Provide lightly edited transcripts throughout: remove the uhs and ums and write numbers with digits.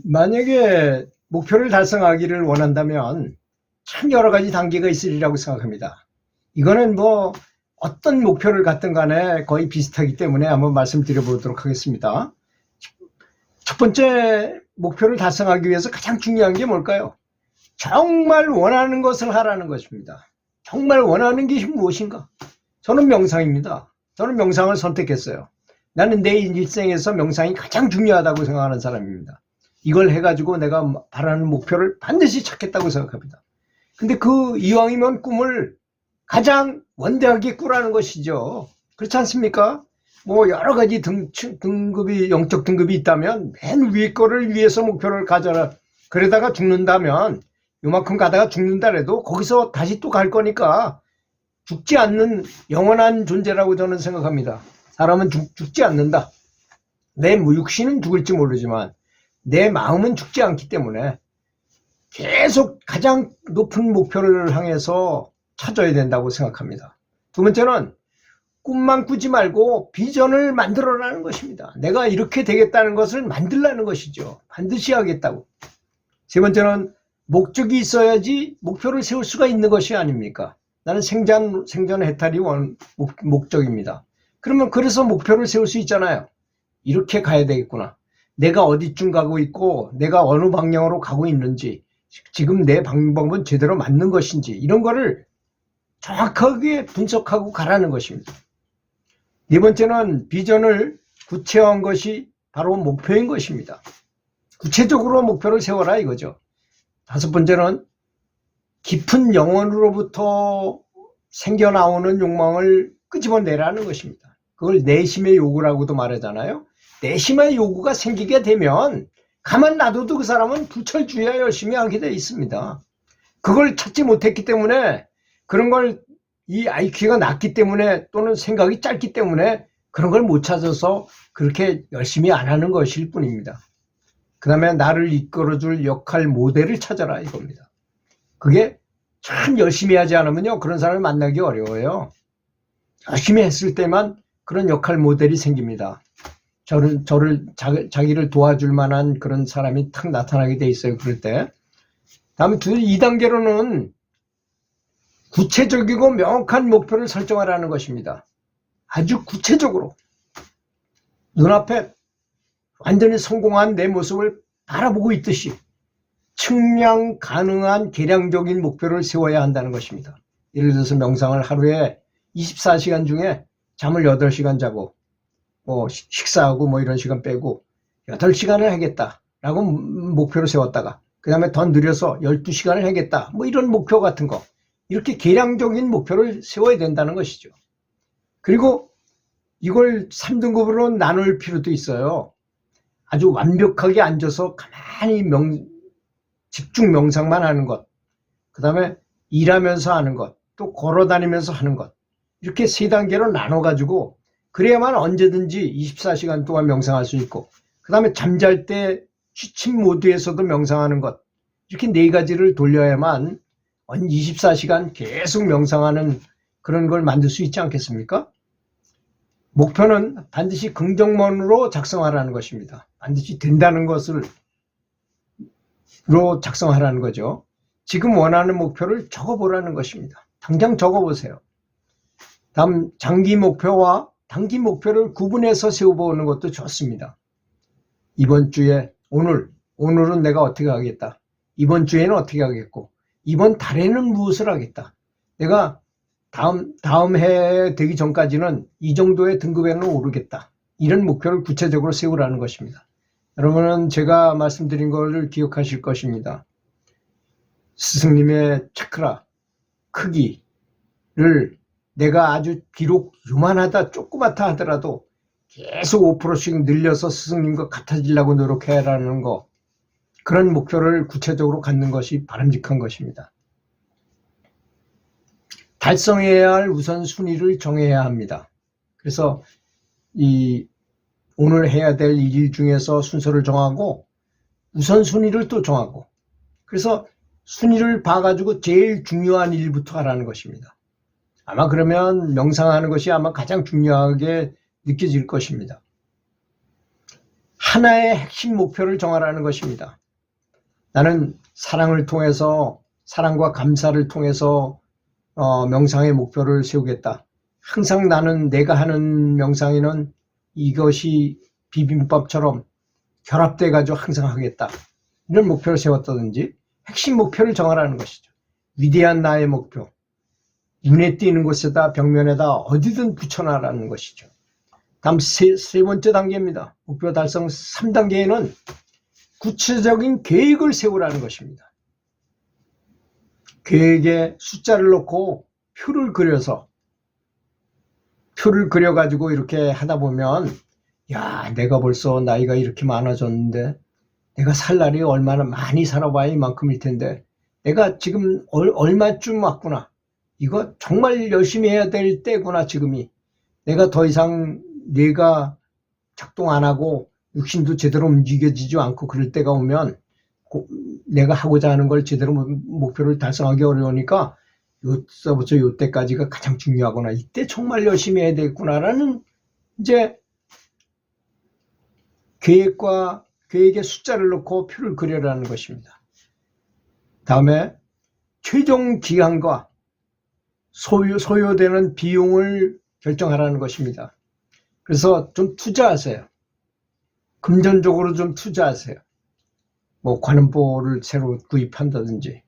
만약에 목표를 달성하기를 원한다면 참 여러 가지 단계가 있으리라고 생각합니다. 이거는 뭐 어떤 목표를 갖든 간에 거의 비슷하기 때문에 한번 말씀드려 보도록 하겠습니다. 첫 번째 목표를 달성하기 위해서 가장 중요한 게 뭘까요? 정말 원하는 것을 하라는 것입니다. 정말 원하는 것이 무엇인가? 저는 명상입니다. 저는 명상을 선택했어요. 나는 내 일생에서 명상이 가장 중요하다고 생각하는 사람입니다. 이걸 해가지고 내가 바라는 목표를 반드시 찾겠다고 생각합니다. 근데 그 이왕이면 꿈을 가장 원대하게 꾸라는 것이죠. 그렇지 않습니까? 뭐 여러 가지 등급이, 영적 등급이 있다면 맨 위에 거를 위해서 목표를 가져라. 그러다가 죽는다면, 요만큼 가다가 죽는다래도 거기서 다시 또 갈 거니까 죽지 않는 영원한 존재라고 저는 생각합니다. 사람은 죽지 않는다. 내 육신은 죽을지 모르지만 내 마음은 죽지 않기 때문에 계속 가장 높은 목표를 향해서 찾아야 된다고 생각합니다. 두 번째는 꿈만 꾸지 말고 비전을 만들어라는 것입니다. 내가 이렇게 되겠다는 것을 만들라는 것이죠. 반드시 하겠다고. 세 번째는 목적이 있어야지 목표를 세울 수가 있는 것이 아닙니까? 나는 생전 해탈이 목적입니다. 그러면 그래서 목표를 세울 수 있잖아요. 이렇게 가야 되겠구나. 내가 어디쯤 가고 있고 내가 어느 방향으로 가고 있는지, 지금 내 방법은 제대로 맞는 것인지, 이런 거를 정확하게 분석하고 가라는 것입니다. 네 번째는 비전을 구체화한 것이 바로 목표인 것입니다. 구체적으로 목표를 세워라 이거죠. 다섯 번째는 깊은 영혼으로부터 생겨나오는 욕망을 끄집어내라는 것입니다. 그걸 내심의 요구라고도 말하잖아요. 내심의 요구가 생기게 되면 가만 놔둬도 그 사람은 불철주야 열심히 하게 돼 있습니다. 그걸 찾지 못했기 때문에, 그런 걸 이 IQ가 낮기 때문에 또는 생각이 짧기 때문에 그런 걸 못 찾아서 그렇게 열심히 안 하는 것일 뿐입니다. 그 다음에 나를 이끌어줄 역할 모델을 찾아라 이겁니다. 그게 참 열심히 하지 않으면요, 그런 사람을 만나기 어려워요. 열심히 했을 때만 그런 역할 모델이 생깁니다. 자기를 도와줄 만한 그런 사람이 탁 나타나게 돼 있어요. 그럴 때. 다음에 2단계로는 구체적이고 명확한 목표를 설정하라는 것입니다. 아주 구체적으로 눈앞에 완전히 성공한 내 모습을 바라보고 있듯이 측량 가능한 계량적인 목표를 세워야 한다는 것입니다. 예를 들어서 명상을 하루에 24시간 중에 잠을 8시간 자고 뭐 식사하고 뭐 이런 시간 빼고 8시간을 하겠다라고 목표를 세웠다가, 그 다음에 더 늘려서 12시간을 하겠다, 뭐 이런 목표 같은 거, 이렇게 계량적인 목표를 세워야 된다는 것이죠. 그리고 이걸 3등급으로 나눌 필요도 있어요. 아주 완벽하게 앉아서 가만히 집중 명상만 하는 것, 그 다음에 일하면서 하는 것, 또 걸어다니면서 하는 것, 이렇게 3단계로 나눠가지고 그래야만 언제든지 24시간 동안 명상할 수 있고, 그 다음에 잠잘 때 취침 모드에서도 명상하는 것, 이렇게 4가지를 돌려야만 24시간 계속 명상하는 그런 걸 만들 수 있지 않겠습니까? 목표는 반드시 긍정문으로 작성하라는 것입니다. 반드시 된다는 것으로 작성하라는 거죠. 지금 원하는 목표를 적어보라는 것입니다. 당장 적어보세요. 다음, 장기 목표와 단기 목표를 구분해서 세워보는 것도 좋습니다. 이번 주에 오늘은 내가 어떻게 하겠다. 이번 주에는 어떻게 하겠고, 이번 달에는 무엇을 하겠다. 내가 다음 해 되기 전까지는 이 정도의 등급에는 오르겠다. 이런 목표를 구체적으로 세우라는 것입니다. 여러분은 제가 말씀드린 것을 기억하실 것입니다. 스승님의 차크라 크기를 내가 아주 비록 요만하다 조그맣다 하더라도 계속 5%씩 늘려서 스승님과 같아지려고 노력해라는 거, 그런 목표를 구체적으로 갖는 것이 바람직한 것입니다. 달성해야 할 우선순위를 정해야 합니다. 그래서 오늘 해야 될 일 중에서 순서를 정하고 우선순위를 또 정하고, 그래서 순위를 봐가지고 제일 중요한 일부터 하라는 것입니다. 아마 그러면 명상하는 것이 아마 가장 중요하게 느껴질 것입니다. 하나의 핵심 목표를 정하라는 것입니다. 나는 사랑을 통해서, 사랑과 감사를 통해서 명상의 목표를 세우겠다. 항상 나는 내가 하는 명상에는 이것이 비빔밥처럼 결합돼 가지고 항상 하겠다. 이런 목표를 세웠다든지 핵심 목표를 정하라는 것이죠. 위대한 나의 목표. 눈에 띄는 곳에다 벽면에다 어디든 붙여놔라는 것이죠. 다음 세 번째 단계입니다. 목표 달성 3단계에는 구체적인 계획을 세우라는 것입니다. 계획에 숫자를 넣고 표를 그려가지고 이렇게 하다 보면, 야, 내가 벌써 나이가 이렇게 많아졌는데, 내가 살 날이 얼마나 많이 살아봐야 이만큼일 텐데, 내가 지금 얼마쯤 왔구나. 이거 정말 열심히 해야 될 때구나, 지금이. 내가 더 이상 뇌가 작동 안 하고, 육신도 제대로 움직여지지 않고 그럴 때가 오면, 내가 하고자 하는 걸 제대로 목표를 달성하기 어려우니까 요때부터 요때까지가 가장 중요하구나. 이때 정말 열심히 해야 되겠구나라는 이제 계획에 숫자를 넣고 표를 그려라는 것입니다. 다음에 최종 기한과 소요되는 비용을 결정하라는 것입니다. 그래서 좀 투자하세요. 금전적으로 좀 투자하세요. 뭐 관음보를 새로 구입한다든지,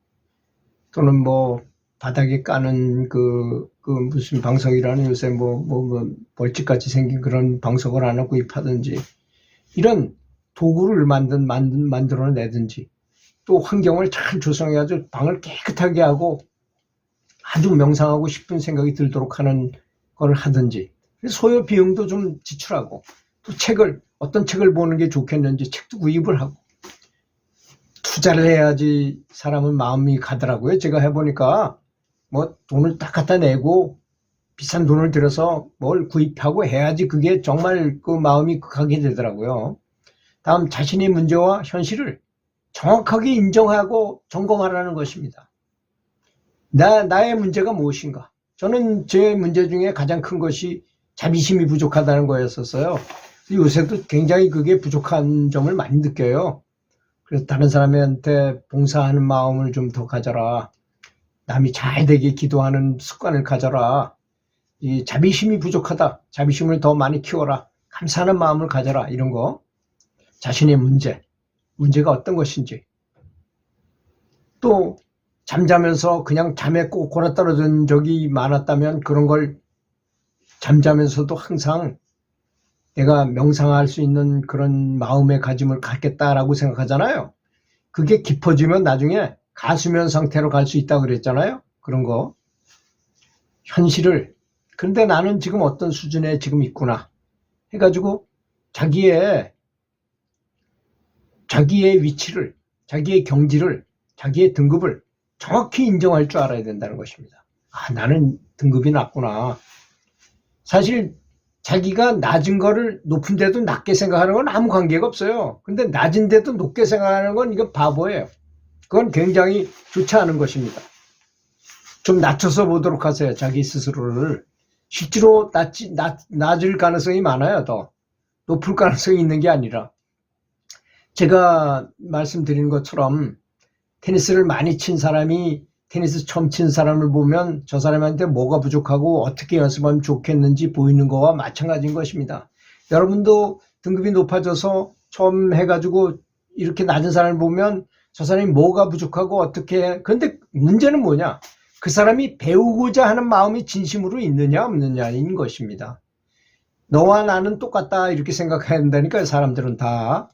또는 뭐 바닥에 까는 그 무슨 방석이라는, 요새 벌집같이 생긴 그런 방석을 하나 구입하든지, 이런 도구를 만들어내든지, 또 환경을 잘 조성해가지고 방을 깨끗하게 하고 아주 명상하고 싶은 생각이 들도록 하는 걸 하든지, 소요 비용도 좀 지출하고, 또 어떤 책을 보는 게 좋겠는지 책도 구입을 하고, 투자를 해야지 사람은 마음이 가더라고요. 제가 해보니까 뭐 돈을 딱 갖다 내고 비싼 돈을 들여서 뭘 구입하고 해야지 그게 정말 그 마음이 가게 되더라고요. 다음, 자신의 문제와 현실을 정확하게 인정하고 점검하라는 것입니다. 나의 문제가 무엇인가? 저는 제 문제 중에 가장 큰 것이 자비심이 부족하다는 거였었어요. 요새도 굉장히 그게 부족한 점을 많이 느껴요. 그래서 다른 사람한테 봉사하는 마음을 좀 더 가져라. 남이 잘 되게 기도하는 습관을 가져라. 이 자비심이 부족하다. 자비심을 더 많이 키워라. 감사하는 마음을 가져라. 이런 거. 자신의 문제가 어떤 것인지. 또 잠자면서 그냥 잠에 꼭 골아떨어진 적이 많았다면 그런 걸 잠자면서도 항상 내가 명상할 수 있는 그런 마음의 가짐을 갖겠다라고 생각하잖아요. 그게 깊어지면 나중에 가수면 상태로 갈 수 있다고 그랬잖아요. 그런 거. 현실을, 근데 나는 지금 어떤 수준에 지금 있구나 해가지고 자기의 위치를, 자기의 경지를, 자기의 등급을 정확히 인정할 줄 알아야 된다는 것입니다. 아, 나는 등급이 낮구나. 사실 자기가 낮은 거를 높은데도 낮게 생각하는 건 아무 관계가 없어요. 근데 낮은데도 높게 생각하는 건 이건 바보예요. 그건 굉장히 좋지 않은 것입니다. 좀 낮춰서 보도록 하세요. 자기 스스로를. 실제로 낮을 가능성이 많아요. 더 높을 가능성이 있는 게 아니라, 제가 말씀드린 것처럼 테니스를 많이 친 사람이 테니스 처음 친 사람을 보면 저 사람한테 뭐가 부족하고 어떻게 연습하면 좋겠는지 보이는 거와 마찬가지인 것입니다. 여러분도 등급이 높아져서 처음 해가지고 이렇게 낮은 사람을 보면 저 사람이 뭐가 부족하고 어떻게 해. 그런데 문제는 뭐냐? 그 사람이 배우고자 하는 마음이 진심으로 있느냐 없느냐인 것입니다. 너와 나는 똑같다 이렇게 생각해야 된다니까요. 사람들은 다.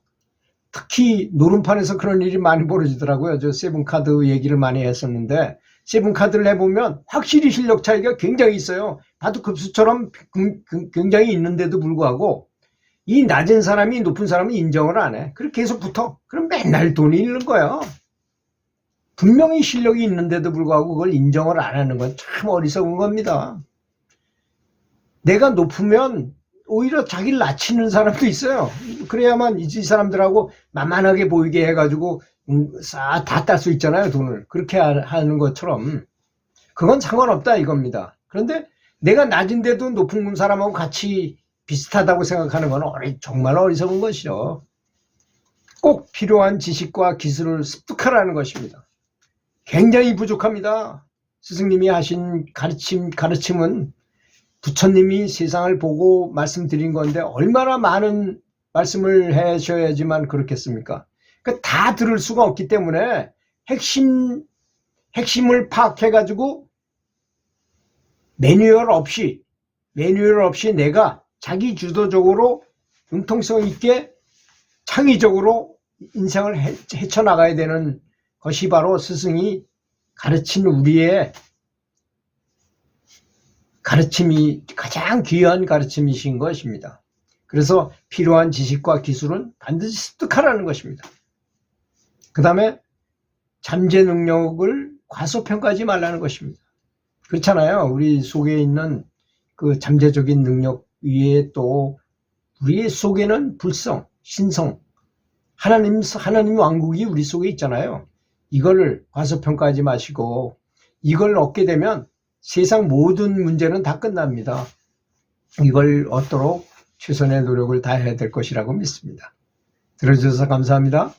특히 노름판에서 그런 일이 많이 벌어지더라고요. 저 세븐카드 얘기를 많이 했었는데, 세븐카드를 해보면 확실히 실력 차이가 굉장히 있어요. 바둑급수처럼 굉장히 있는데도 불구하고 이 낮은 사람이 높은 사람은 인정을 안 해. 그렇게 계속 붙어. 그럼 맨날 돈이 잃는 거예요. 분명히 실력이 있는데도 불구하고 그걸 인정을 안 하는 건 참 어리석은 겁니다. 내가 높으면 오히려 자기를 낮추는 사람도 있어요. 그래야만 이 사람들하고 만만하게 보이게 해가지고 다 딸 수 있잖아요, 돈을. 그렇게 하는 것처럼. 그건 상관없다 이겁니다. 그런데 내가 낮은데도 높은 사람하고 같이 비슷하다고 생각하는 건 정말 어리석은 것이죠. 꼭 필요한 지식과 기술을 습득하라는 것입니다. 굉장히 부족합니다. 스승님이 하신 가르침은 부처님이 세상을 보고 말씀드린 건데 얼마나 많은 말씀을 하셔야지만 그렇겠습니까? 다 들을 수가 없기 때문에 핵심을 파악해가지고 매뉴얼 없이 내가 자기 주도적으로 융통성 있게 창의적으로 인생을 헤쳐나가야 되는 것이 바로 스승이 가르친 우리의 가르침이 가장 귀한 가르침이신 것입니다. 그래서 필요한 지식과 기술은 반드시 습득하라는 것입니다. 그 다음에 잠재 능력을 과소평가하지 말라는 것입니다. 그렇잖아요. 우리 속에 있는 그 잠재적인 능력 위에 또 우리 속에는 불성, 신성, 하나님 왕국이 우리 속에 있잖아요. 이걸 과소평가하지 마시고 이걸 얻게 되면 세상 모든 문제는 다 끝납니다. 이걸 얻도록 최선의 노력을 다해야 될 것이라고 믿습니다. 들어주셔서 감사합니다.